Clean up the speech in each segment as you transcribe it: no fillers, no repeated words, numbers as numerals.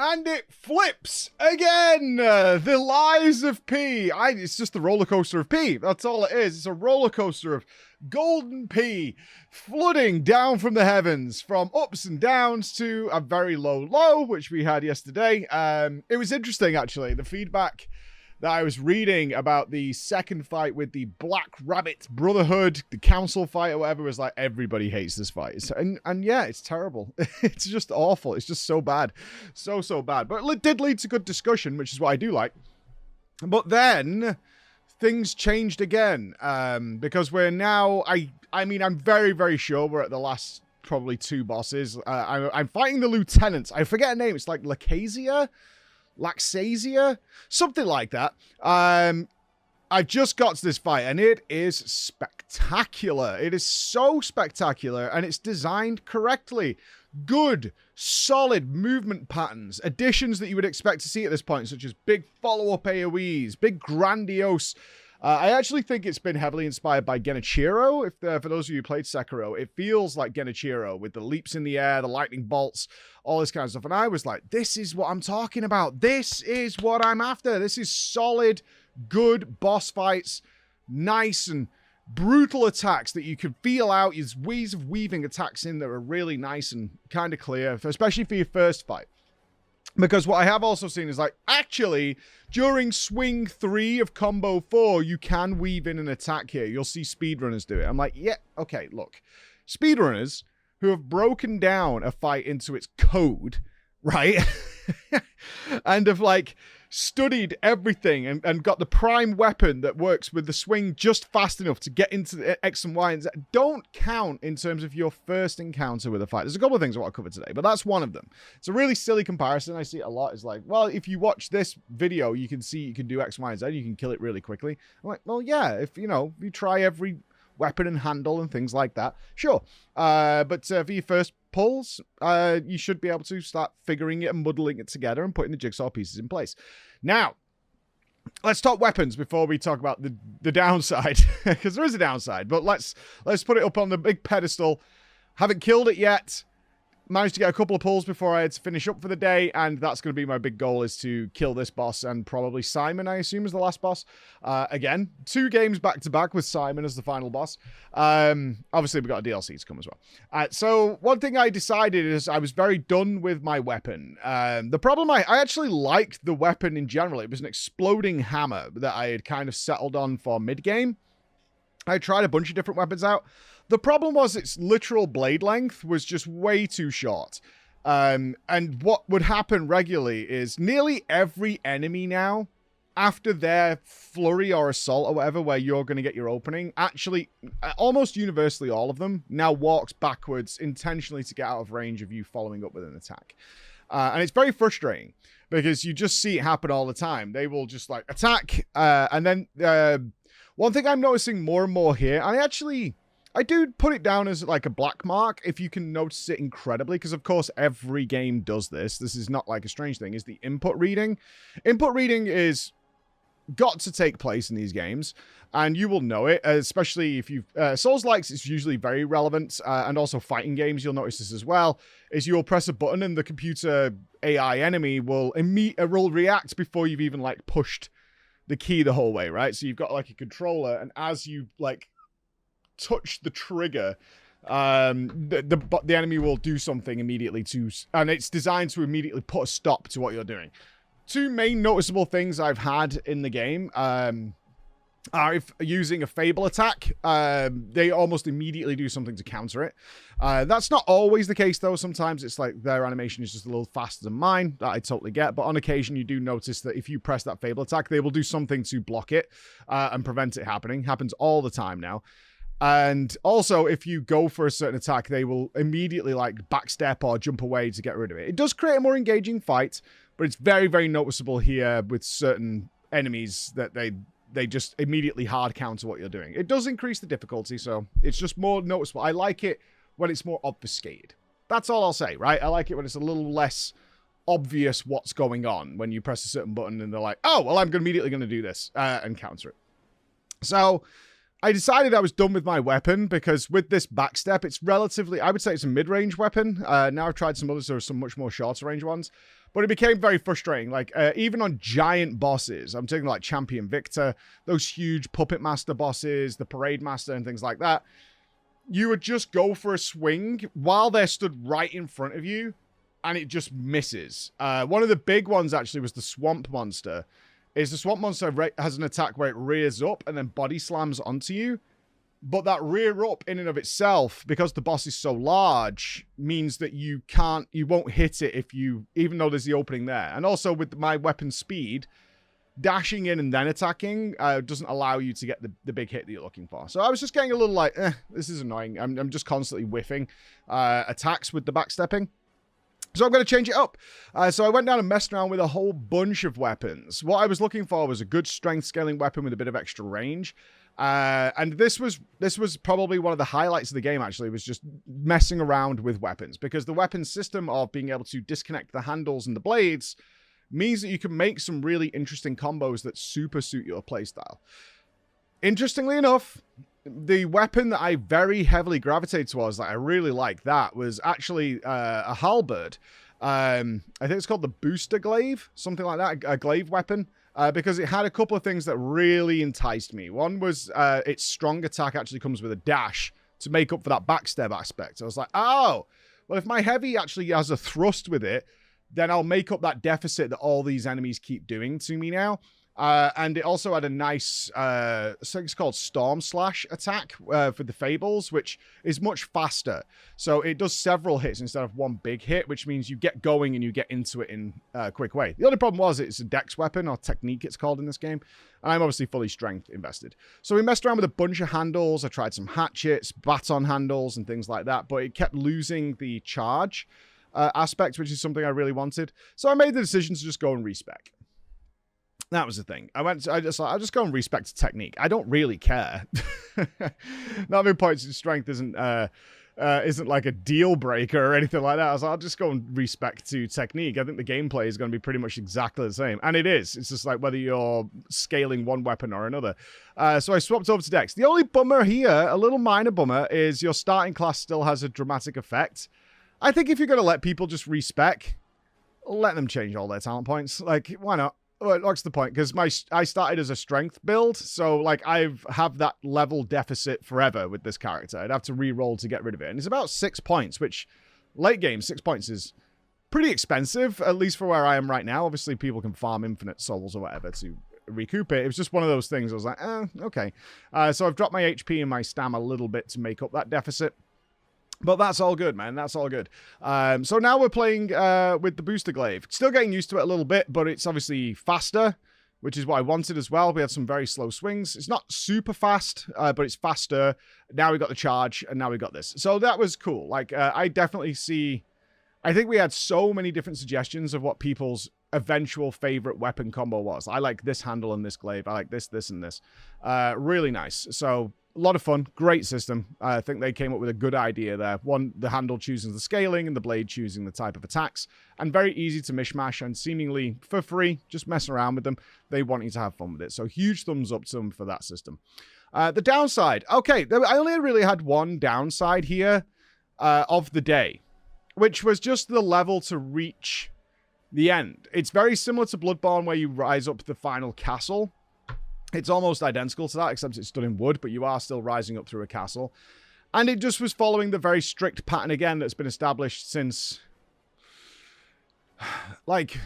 And it flips again. The lies of P. It's just the roller coaster of P. That's all it is. It's a roller coaster of golden P flooding down from the heavens, from ups and downs to a very low, which we had yesterday. It was interesting, actually. The feedback that I was reading about the second fight with the Black Rabbit Brotherhood, the council fight or whatever, was like, everybody hates this fight. And yeah, it's terrible. It's just awful. It's just so bad. So bad. But it did lead to good discussion, which is what I do like. But then things changed again, because we're now, I mean, I'm very sure we're at the last probably 2 bosses. I'm fighting the lieutenants. I forget her name. It's like Laxasia, something like that. I just got to this fight, and it is spectacular. It is so spectacular, and it's designed correctly. Good, solid movement patterns, additions that you would expect to see at this point, such as big follow-up AoEs, big grandiose. I actually think it's been heavily inspired by Genichiro. For those of you who played Sekiro, it feels like Genichiro with the leaps in the air, the lightning bolts, all this kind of stuff. And I was like, this is what I'm talking about. This is what I'm after. This is solid, good boss fights, nice and brutal attacks that you can feel out. There's ways of weaving attacks in that are really nice and kind of clear, especially for your first fight. Because what I have also seen is, like, actually, during swing 3 of combo 4, you can weave in an attack here. You'll see speedrunners do it. I'm like, yeah, okay, look. Speedrunners who have broken down a fight into its code, right? And have, like, studied everything and got the prime weapon that works with the swing just fast enough to get into the X and Y and Z, don't count in terms of your first encounter with a fight. There's a couple of things I want to cover today, but that's one of them. It's a really silly comparison. I see it a lot. It's like, well, if you watch this video, you can see you can do X, Y, and Z. You can kill it really quickly. I'm like, well, yeah, if you try every weapon and handle and things like that, sure. But for your first pulls, you should be able to start figuring it and muddling it together and putting the jigsaw pieces in place. Now, let's talk weapons before we talk about the downside, because there is a downside, but let's put it up on the big pedestal. Haven't killed it yet. Managed to get a couple of pulls before I had to finish up for the day, and that's going to be my big goal, is to kill this boss and probably Simon, I assume, is the last boss. Again, 2 games back-to-back with Simon as the final boss. Obviously, we've got a DLC to come as well. So one thing I decided is I was very done with my weapon. The problem, I actually liked the weapon in general. It was an exploding hammer that I had kind of settled on for mid-game. I tried a bunch of different weapons out. The problem was its literal blade length was just way too short. And what would happen regularly is nearly every enemy now, after their flurry or assault or whatever, where you're going to get your opening, actually, almost universally all of them, now walks backwards intentionally to get out of range of you following up with an attack. And it's very frustrating, because you just see it happen all the time. They will just, like, attack, and then one thing I'm noticing more and more here, I do put it down as like a black mark if you can notice it incredibly, because of course every game does this. This is not like a strange thing, is the input reading. Input reading is got to take place in these games, and you will know it, especially if you've Souls-likes. It's usually very relevant, and also fighting games, you'll notice this as well, is you'll press a button and the computer AI enemy will react before you've even, like, pushed the key the whole way, right? So you've got, like, a controller, and as you, like, touch the trigger, the enemy will do something immediately and it's designed to immediately put a stop to what you're doing. 2 main noticeable things I've had in the game are, if using a Fable attack, they almost immediately do something to counter it. That's not always the case, though. Sometimes it's like their animation is just a little faster than mine. That I totally get. But on occasion, you do notice that if you press that Fable attack, they will do something to block it and prevent it happening. Happens all the time now. And also, if you go for a certain attack, they will immediately, like, backstep or jump away to get rid of it. It does create a more engaging fight, but it's very noticeable here with certain enemies that they just immediately hard counter what you're doing. It does increase the difficulty, so it's just more noticeable. I like it when it's more obfuscated. That's all I'll say, right? I like it when it's a little less obvious what's going on when you press a certain button and they're like, oh, well, I'm immediately going to do this and counter it. So I decided I was done with my weapon because with this backstep, it's relatively, I would say it's a mid-range weapon. Now I've tried some others, there are some much more shorter range ones, but it became very frustrating. Like even on giant bosses, I'm taking like Champion Victor, those huge Puppet Master bosses, the Parade Master and things like that. You would just go for a swing while they're stood right in front of you and it just misses. One of the big ones actually was the Swamp Monster. The Swamp Monster has an attack where it rears up and then body slams onto you. But that rear up in and of itself, because the boss is so large, means that you won't hit it even though there's the opening there. And also with my weapon speed, dashing in and then attacking doesn't allow you to get the big hit that you're looking for. So I was just getting a little like, this is annoying. I'm just constantly whiffing attacks with the backstepping. So I'm going to change it up. So I went down and messed around with a whole bunch of weapons. What I was looking for was a good strength scaling weapon with a bit of extra range. And this was probably one of the highlights of the game, actually, was just messing around with weapons. Because the weapon system of being able to disconnect the handles and the blades means that you can make some really interesting combos that super suit your playstyle. Interestingly enough, the weapon that I very heavily gravitated towards, that I really like, that was actually a halberd. I think it's called the Booster Glaive, something like that, a glaive weapon, because it had a couple of things that really enticed me. One was its strong attack actually comes with a dash to make up for that backstep aspect. I was like, oh, well, if my heavy actually has a thrust with it, then I'll make up that deficit that all these enemies keep doing to me now. And it also had a nice, I think it's called Storm Slash attack for the Fables, which is much faster. So it does several hits instead of one big hit, which means you get going and you get into it in a quick way. The only problem was it's a dex weapon, or technique it's called in this game. And I'm obviously fully strength invested. So we messed around with a bunch of handles. I tried some hatchets, baton handles, and things like that. But it kept losing the charge aspect, which is something I really wanted. So I made the decision to just go and respec. That was the thing. I'll just go and respec to technique. I don't really care. Not having points in strength isn't like a deal breaker or anything like that. I'll just go and respec to technique. I think the gameplay is going to be pretty much exactly the same. And it is. It's just like whether you're scaling one weapon or another. So I swapped over to dex. The only bummer here, a little minor bummer, is your starting class still has a dramatic effect. I think if you're going to let people just respec, let them change all their talent points. Like, why not? Well, what's the point? Because I started as a strength build, so like I have that level deficit forever with this character. I'd have to re-roll to get rid of it. And it's about 6 points, which late game, 6 points is pretty expensive, at least for where I am right now. Obviously, people can farm infinite souls or whatever to recoup it. It was just one of those things. I was like, okay. So I've dropped my HP and my stam a little bit to make up that deficit. But that's all good, man. That's all good. So now we're playing with the Booster Glaive. Still getting used to it a little bit, but it's obviously faster, which is what I wanted as well. We had some very slow swings. It's not super fast, but it's faster. Now we got the charge, and now we got this. So that was cool. Like, I definitely see... I think we had so many different suggestions of what people's eventual favorite weapon combo was. I like this handle and this glaive. I like this, this, and this. Really nice. So... a lot of fun. Great system. I think they came up with a good idea there. One, the handle choosing the scaling and the blade choosing the type of attacks. And very easy to mishmash and seemingly for free. Just messing around with them. They want you to have fun with it. So huge thumbs up to them for that system. The downside. Okay, I only really had one downside here of the day, which was just the level to reach the end. It's very similar to Bloodborne where you rise up the final castle. It's almost identical to that, except it's done in wood, but you are still rising up through a castle. And it just was following the very strict pattern again that's been established since, like,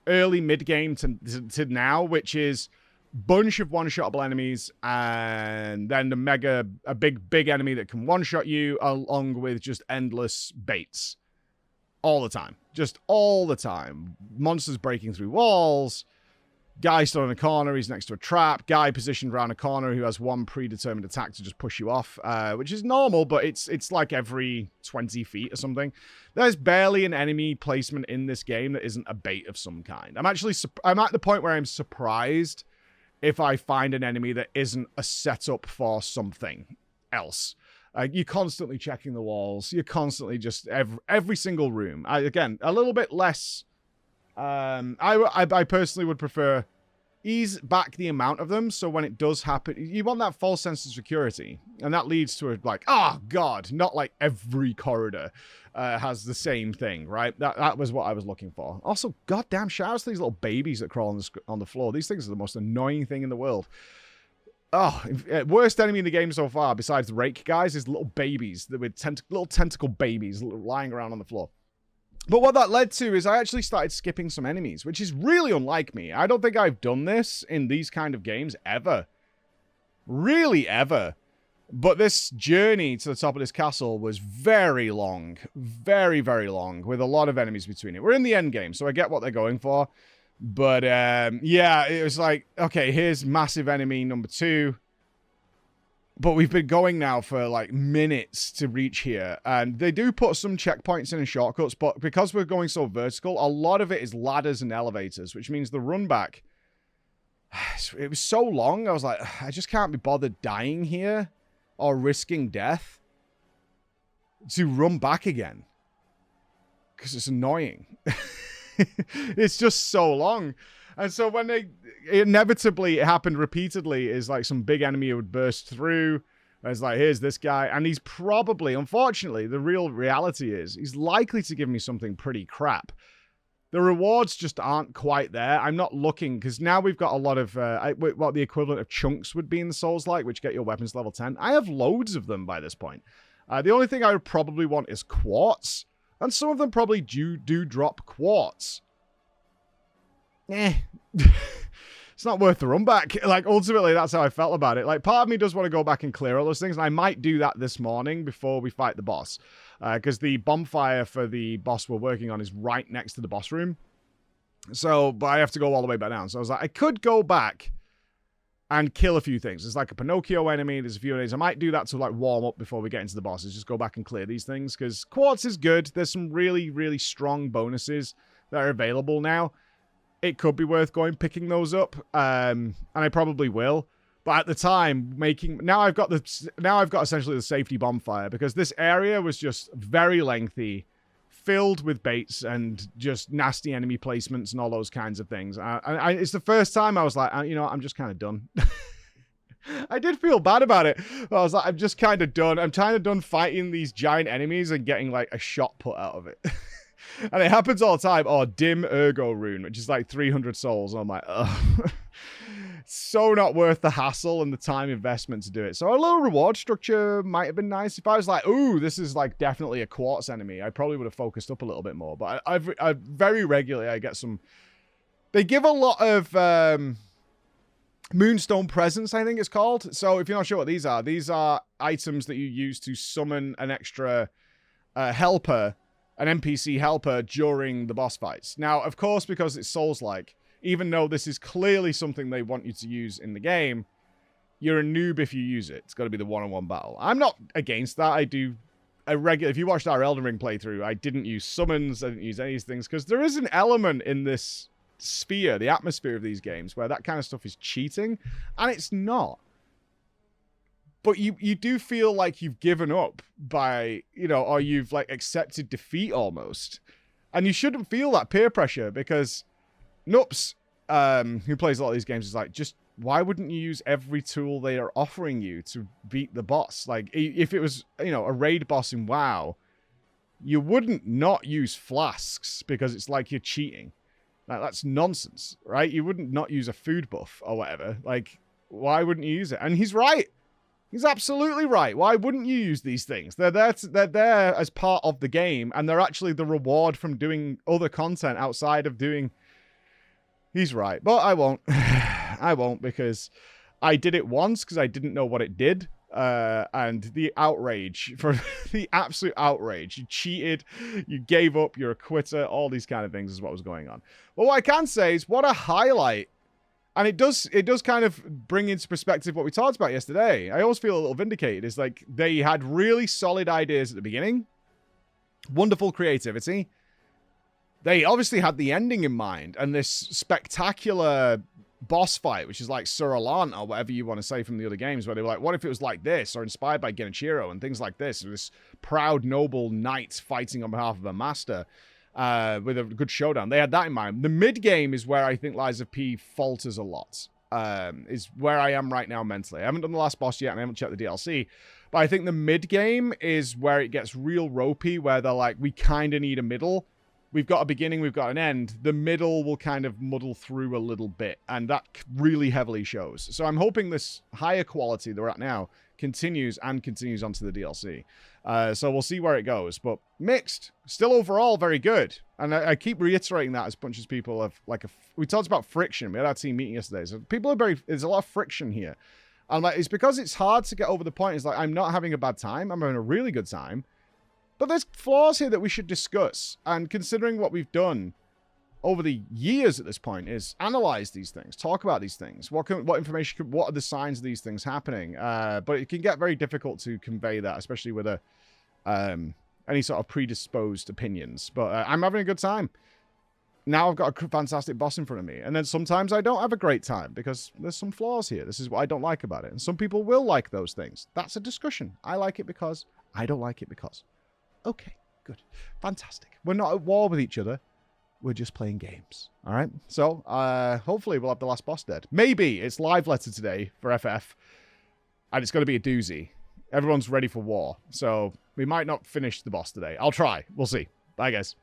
early mid-game to now, which is bunch of one-shottable enemies, and then a big enemy that can one-shot you, along with just endless baits. All the time. Just all the time. Monsters breaking through walls... guy stood on a corner, he's next to a trap. Guy positioned around a corner who has one predetermined attack to just push you off, which is normal, but it's like every 20 feet or something. There's barely an enemy placement in this game that isn't a bait of some kind. I'm at the point where I'm surprised if I find an enemy that isn't a setup for something else. You're constantly checking the walls. You're constantly just every single room. Again, a little bit less... I personally would prefer ease back the amount of them, so when it does happen, you want that false sense of security, and that leads to a, like, oh god, not like every corridor has the same thing, right? That was what I was looking for. Also, goddamn, shout out to these little babies that crawl on the floor. These things are the most annoying thing in the world. Oh, worst enemy in the game so far, besides the rake guys, is little babies with little tentacle babies lying around on the floor. But what that led to is I actually started skipping some enemies, which is really unlike me. I don't think I've done this in these kind of games ever. Really ever. But this journey to the top of this castle was very long. Very, very long, with a lot of enemies between it. We're in the end game, so I get what they're going for. But, yeah, it was like, okay, here's massive enemy number 2. But we've been going now for, like, minutes to reach here. And they do put some checkpoints in and shortcuts, but because we're going so vertical, a lot of it is ladders and elevators, which means the run back, it was so long, I was like, I just can't be bothered dying here or risking death to run back again. Because it's annoying. It's just so long. And so when inevitably, it happened repeatedly, is like some big enemy would burst through. And it's like, here's this guy. And he's probably, unfortunately, the real reality is, he's likely to give me something pretty crap. The rewards just aren't quite there. I'm not looking, because now we've got a lot of, what the equivalent of chunks would be in Souls-like, which get your weapons level 10. I have loads of them by this point. The only thing I would probably want is quartz. And some of them probably do drop quartz. It's not worth the run back. Like, ultimately, that's how I felt about it. Like, part of me does want to go back and clear all those things, and I might do that this morning before we fight the boss. Because the bonfire for the boss we're working on is right next to the boss room. So, but I have to go all the way back down. So I was like, I could go back and kill a few things. There's like a Pinocchio enemy, there's a few enemies. I might do that to like warm up before we get into the bosses. Just go back and clear these things, because quartz is good. There's some really, really strong bonuses that are available now. It could be worth picking those up, and I probably will. But at the time, now I've got essentially the safety bonfire, because this area was just very lengthy, filled with baits and just nasty enemy placements and all those kinds of things. It's the first time I was like, you know, I'm just kind of done. I did feel bad about it. But I was like, I'm just kind of done. I'm kind of done fighting these giant enemies and getting like a shot put out of it. And it happens all the time. Oh, dim ergo rune, which is like 300 souls. And I'm like, ugh. So not worth the hassle and the time investment to do it. So a little reward structure might have been nice. If I was like, ooh, this is like definitely a quartz enemy, I probably would have focused up a little bit more. But I very regularly, I get some... They give a lot of moonstone presents, I think it's called. So if you're not sure what these are items that you use to summon an extra helper, an NPC helper during the boss fights. Now, of course, because it's Souls-like, even though this is clearly something they want you to use in the game, you're a noob if you use it. It's got to be the one-on-one battle. I'm not against that. I do a regular... If you watched our Elden Ring playthrough, I didn't use summons, I didn't use any of these things, because there is an element in this sphere, the atmosphere of these games, where that kind of stuff is cheating, and it's not. But you do feel like you've given up by, you know, or you've like accepted defeat almost. And you shouldn't feel that peer pressure, because Nupps, who plays a lot of these games, is like, just why wouldn't you use every tool they are offering you to beat the boss? Like, if it was, you know, a raid boss in WoW, you wouldn't not use flasks because it's like you're cheating. Like, that's nonsense, right? You wouldn't not use a food buff or whatever. Like, why wouldn't you use it? And he's right. He's absolutely right. Why wouldn't you use these things? They're there as part of the game, and they're actually the reward from doing other content outside of doing... He's right. But I won't. I won't, because I did it once because I didn't know what it did. And the outrage, for the absolute outrage. You cheated, you gave up, you're a quitter, all these kind of things is what was going on. But what I can say is, what a highlight. And it does kind of bring into perspective what we talked about yesterday. I always feel a little vindicated. It's like they had really solid ideas at the beginning. Wonderful creativity. They obviously had the ending in mind. And this spectacular boss fight, which is like Sir Alant or whatever you want to say from the other games, where they were like, what if it was like this? Or inspired by Genichiro and things like this. This proud, noble knight fighting on behalf of a master. with a good showdown. They had that in mind. The mid-game is where I think Lies of P falters a lot. Is where I am right now mentally. I haven't done the last boss yet, and I haven't checked the DLC. But I think the mid-game is where it gets real ropey, where they're like, we kind of need a middle. We've got a beginning, we've got an end. The middle will kind of muddle through a little bit, and that really heavily shows. So I'm hoping this higher quality that we're at now continues onto the DLC. So we'll see where it goes. But mixed. Still overall very good. And I keep reiterating that as much as people have, we talked about friction. We had our team meeting yesterday. So people are there's a lot of friction here. And like, it's because it's hard to get over the point. It's like, I'm not having a bad time. I'm having a really good time. But there's flaws here that we should discuss. And considering what we've done over the years at this point is analyze these things, talk about these things. What information, what are the signs of these things happening? But it can get very difficult to convey that, especially with any sort of predisposed opinions. But I'm having a good time. Now I've got a fantastic boss in front of me. And then sometimes I don't have a great time because there's some flaws here. This is what I don't like about it. And some people will like those things. That's a discussion. I like it because. I don't like it because. Okay, good. Fantastic. We're not at war with each other. We're just playing games. All right? So, hopefully we'll have the last boss dead. Maybe it's live letter today for FF. And it's going to be a doozy. Everyone's ready for war. So, we might not finish the boss today. I'll try. We'll see. Bye, guys.